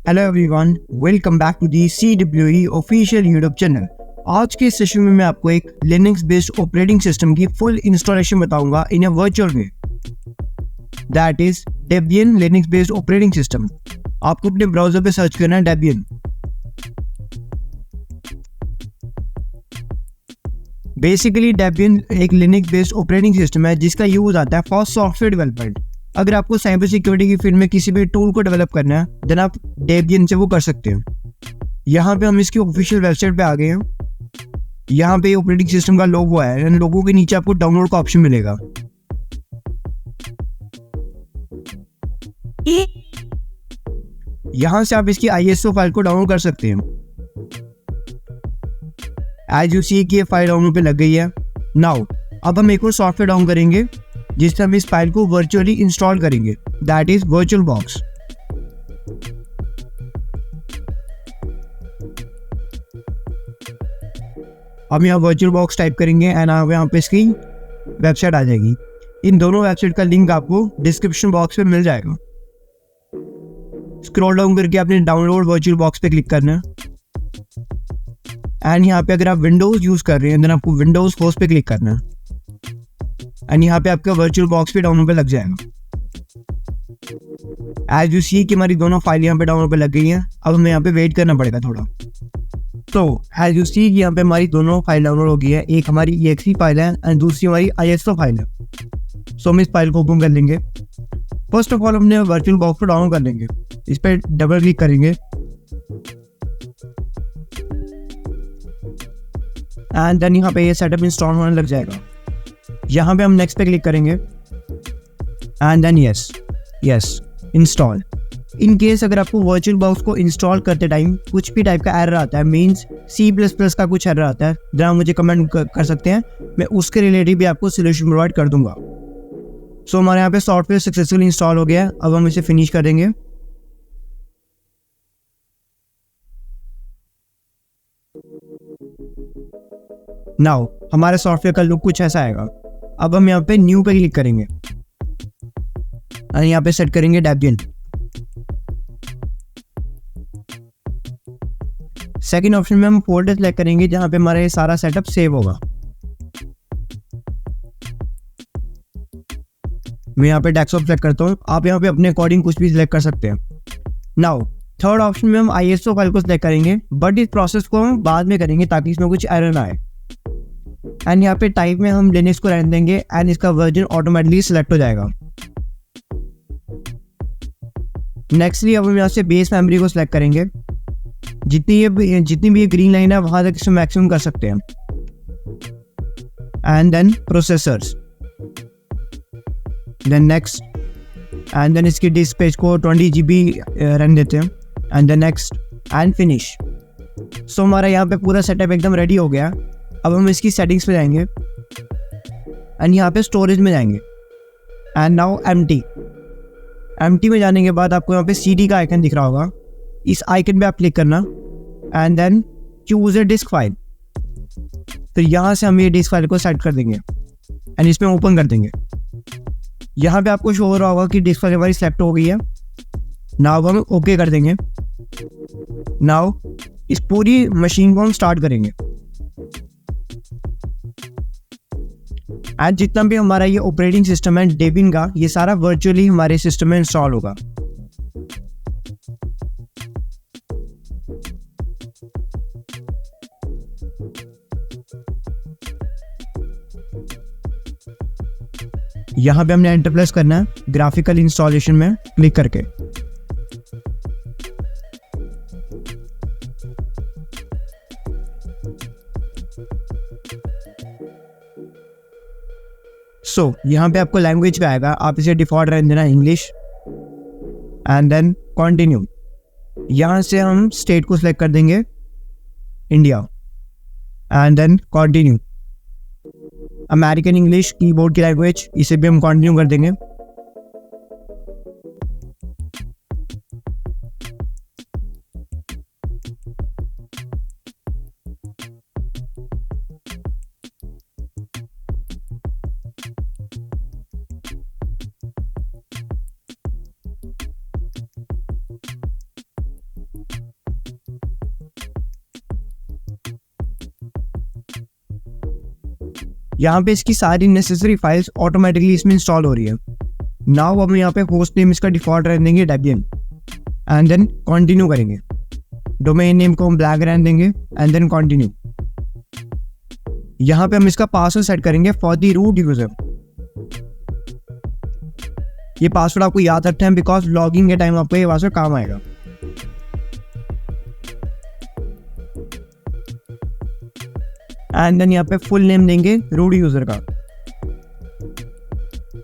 Hello everyone, welcome back to the CWE official YouTube channel. आज के session में मैं आपको एक लिनक्स बेस्ड ऑपरेटिंग सिस्टम की फुल इंस्टॉलेशन बताऊंगा in a virtual way, that is Debian Linux based operating system. आपको अपने ब्राउजर पे सर्च करना है डेबियन। बेसिकली डेबियन एक लिनक्स बेस्ड ऑपरेटिंग सिस्टम है जिसका यूज आता है फॉर सॉफ्टवेयर डेवलपमेंट। अगर आपको साइबर सिक्योरिटी की फील्ड में किसी भी टूल को डेवलप करना है देन आप डेबियन से वो कर सकते हैं। यहाँ पे हम इसकी ऑफिशियल वेबसाइट पे आ गए हैं। यहाँ पे ऑपरेटिंग सिस्टम का लोगो है, इन लोगों के नीचे आपको डाउनलोड का ऑप्शन मिलेगा। यहाँ से आप इसकी ISO फाइल को डाउनलोड कर सकते हैं। एज यू सी कि ये फाइल डाउनलोड पे लग गई है। नाउ अब हम एक और सॉफ्टवेयर डाउन करेंगे जिससे हम इस फाइल को वर्चुअली इंस्टॉल करेंगे, दैट इज वर्चुअल बॉक्स। हम यहाँ वर्चुअल बॉक्स टाइप करेंगे एंड यहाँ पे इसकी वेबसाइट आ जाएगी। इन दोनों वेबसाइट का लिंक आपको डिस्क्रिप्शन बॉक्स में मिल जाएगा। स्क्रॉल डाउन करके आपने डाउनलोड वर्चुअल बॉक्स पे क्लिक करना है एंड यहाँ पे अगर आप विंडोज यूज कर रहे हैं देन आपको विंडोज होस्ट पे क्लिक करना है एंड यहाँ पे आपका वर्चुअल बॉक्स पे डाउनलोड पे लग जाएगा। एज यू सी कि हमारी दोनों फाइल यहाँ पे डाउनलोड पे लग गई हैं। अब हमें यहाँ पे वेट करना पड़ेगा थोड़ा। तो एज यू सी यहाँ पे हमारी दोनों फाइल डाउनलोड हो गई है। एक हमारी exe फाइल है एंड दूसरी हमारी ISO फाइल है। सो हम इस फाइल को ओपन कर लेंगे। फर्स्ट ऑफ ऑल हमने वर्चुअल बॉक्स को डाउनलोड कर लेंगे। इस पर डबल क्लिक करेंगे एंड देन यहाँ पे ये सेटअप इंस्टॉल होने लग जाएगा। यहाँ पे हम नेक्स्ट पे क्लिक करेंगे and then yes install. In case अगर आपको वर्चुअल बॉक्स को इंस्टॉल करते टाइम कुछ भी टाइप का एरर आता है, मींस C++ का कुछ एरर आता है, देन आप मुझे कमेंट कर सकते हैं, मैं उसके रिलेटेड भी आपको सोल्यूशन प्रोवाइड कर दूंगा। सो हमारे यहाँ पे सॉफ्टवेयर सक्सेसफुली इंस्टॉल हो गया है। अब हम इसे फिनिश कर देंगे। नाउ हमारे सॉफ्टवेयर का लुक कुछ ऐसा आएगा। अब हम यहाँ पे न्यू पे क्लिक करेंगे और यहाँ पे सेट करेंगे डेबियन। सेकंड ऑप्शन में हम फोल्डर सेलेक्ट करेंगे जहाँ पे हमारा ये सारा सेटअप सेव होगा। मैं यहाँ पे डेस्कटॉप सेलेक्ट करता हूँ, आप यहाँ पे अपने अकॉर्डिंग कुछ भी सिलेक्ट कर सकते हैं। नाउ थर्ड ऑप्शन में हम ISO फाइल को सिलेक्ट करेंगे, बट इस प्रोसेस को हम बाद में करेंगे ताकि इसमें कुछ एरर ना आए। एंड यहाँ पे टाइप में हम लिनक्स को रहने देंगे एंड इसका वर्जन ऑटोमेटिकली सिलेक्ट हो जाएगा। नेक्स्टली अब हम यहाँ से बेस मेमोरी को सिलेक्ट करेंगे। जितनी भी ये ग्रीन लाइन है वहां तक इसे मैक्सिमम कर सकते हैं। And then processors, then next and then इसकी डिस्क पेज को 20 GB रन देते हैं and then next and finish. So हमारा यहाँ पे पूरा सेटअप एकदम रेडी हो गया। अब हम इसकी सेटिंग्स पे जाएंगे एंड यहाँ पे स्टोरेज में जाएंगे एंड नाउ एम्प्टी में जाने के बाद आपको यहाँ पे CD का आइकन दिख रहा होगा। इस आइकन पे आप क्लिक करना and then choose a disk file. फिर यहाँ से हम ये डिस्क फाइल को सेट कर देंगे एंड इसमें ओपन कर देंगे। यहाँ पे आपको शो हो रहा होगा कि डिस्क फाइल हमारी सेलेक्ट हो गई है। नाउ हम ओके कर देंगे। नाउ इस पूरी मशीन को हम स्टार्ट करेंगे एंड जितना भी हमारा ये ऑपरेटिंग सिस्टम है डेबियन का, ये सारा वर्चुअली हमारे सिस्टम में इंस्टॉल होगा। यहाँ पे हमने एंटर प्रेस करना है ग्राफिकल इंस्टॉलेशन में क्लिक करके। सो यहाँ पे आपको लैंग्वेज पे आएगा, आप इसे डिफॉल्ट रहने देना इंग्लिश एंड देन कंटिन्यू। यहाँ से हम स्टेट को सिलेक्ट कर देंगे India and then continue. American English keyboard की लैंग्वेज, इसे भी हम कंटिन्यू कर देंगे। यहाँ पे इसकी सारी नेसेसरी फाइल्स ऑटोमेटिकली इसमें इंस्टॉल हो रही है। नाउ हम यहाँ पे होस्ट नेम इसका डिफॉल्ट रहने देंगे डेबियन, एंड देन कंटिन्यू करेंगे। डोमेन नेम को हम ब्लैक रहने देंगे एंड देन कंटिन्यू। यहाँ पे हम इसका पासवर्ड सेट करेंगे फॉर द रूट यूजर। ये पासवर्ड आपको याद रखना है बिकॉज लॉगिंग के टाइम आपको ये पासवर्ड काम आएगा। एंड देन यहाँ पे फुल नेम देंगे रूट यूजर का।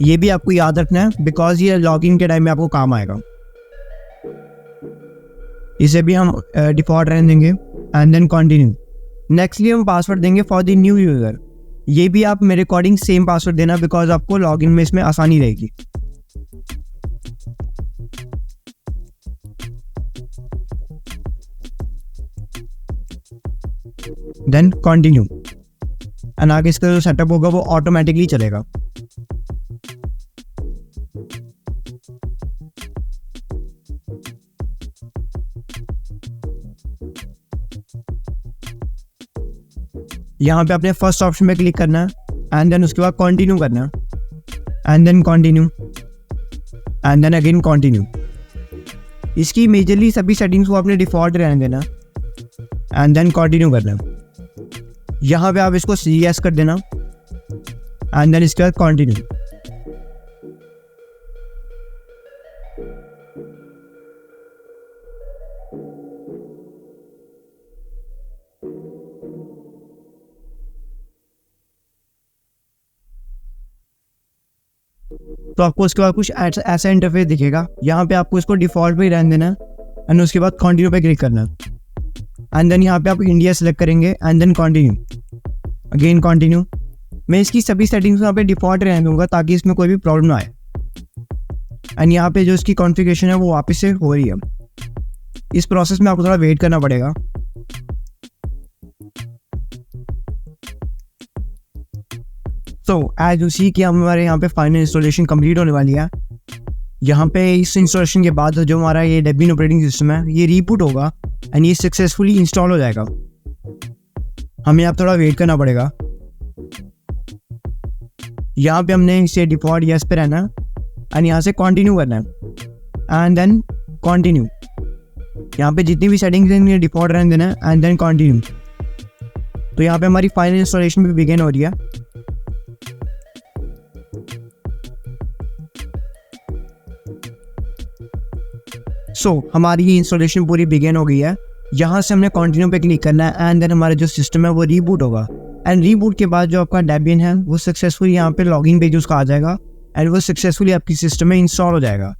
ये भी आपको याद रखना है बिकॉज ये लॉगिन के टाइम में आपको काम आएगा। इसे भी हम डिफॉल्ट रहने देंगे एंड देन कंटिन्यू। नेक्स्टली हम पासवर्ड देंगे फॉर द न्यू यूजर। ये भी आप मेरे अकॉर्डिंग सेम पासवर्ड देना बिकॉज आपको लॉगिन में इसमें आसानी रहेगी। देन कंटिन्यू एंड आगे इसका जो सेटअप होगा वो ऑटोमेटिकली चलेगा। यहाँ पे अपने फर्स्ट ऑप्शन में क्लिक करना है एंड देन उसके बाद कंटिन्यू करना है and then continue and then again continue. इसकी मेजरली सभी सेटिंग्स को आपने डिफॉल्ट रहने देना एंड देन कंटिन्यू करना है। यहाँ पे आप इसको yes कर देना एंड देन इसके बाद कंटिन्यू। तो आपको उसके बाद कुछ ऐसा इंटरफेस दिखेगा। यहाँ पे आपको इसको डिफॉल्ट पे ही रहने देना है एंड उसके बाद कंटिन्यू पे क्लिक करना है एंड देन यहाँ पे आप इंडिया सेलेक्ट करेंगे and then continue again continue. मैं इसकी सभी सेटिंग्स यहाँ पे डिफॉल्ट रहने दूंगा ताकि इसमें कोई भी प्रॉब्लम ना आए। एंड यहाँ पे जो इसकी कॉन्फ़िगरेशन है वो वापस से हो रही है। इस प्रोसेस में आपको थोड़ा वेट करना पड़ेगा। सो एज यू सी कि हमारे यहाँ पे फाइनल इंस्टॉलेशन कंप्लीट होने वाली है। यहाँ पे इस इंस्टॉलेशन के बाद जो हमारा ये डेबियन ऑपरेटिंग सिस्टम है ये रीबूट होगा एंड ये सक्सेसफुली इंस्टॉल हो जाएगा। हमें अब थोड़ा वेट करना पड़ेगा। यहाँ पे हमने इसे डिफॉल्ट यस पे रहना है एंड यहाँ से कंटिन्यू करना है एंड देन कंटिन्यू। यहाँ पे जितनी भी सेटिंग्स हैं डिफॉल्ट रहने देना है एंड देन कंटिन्यू। तो यहाँ पे हमारी फाइनल इंस्टॉलेशन भी बिगिन हो रही है। हमारी ये इंस्टॉलेशन पूरी बिगिन हो गई है। यहाँ से हमने कंटिन्यू पे क्लिक करना है एंड देन हमारा जो सिस्टम है वो रीबूट होगा एंड रीबूट के बाद जो आपका डेबियन है वो सक्सेसफुली यहाँ पे लॉगिन पेज उसका आ जाएगा एंड वो सक्सेसफुली आपकी सिस्टम में इंस्टॉल हो जाएगा।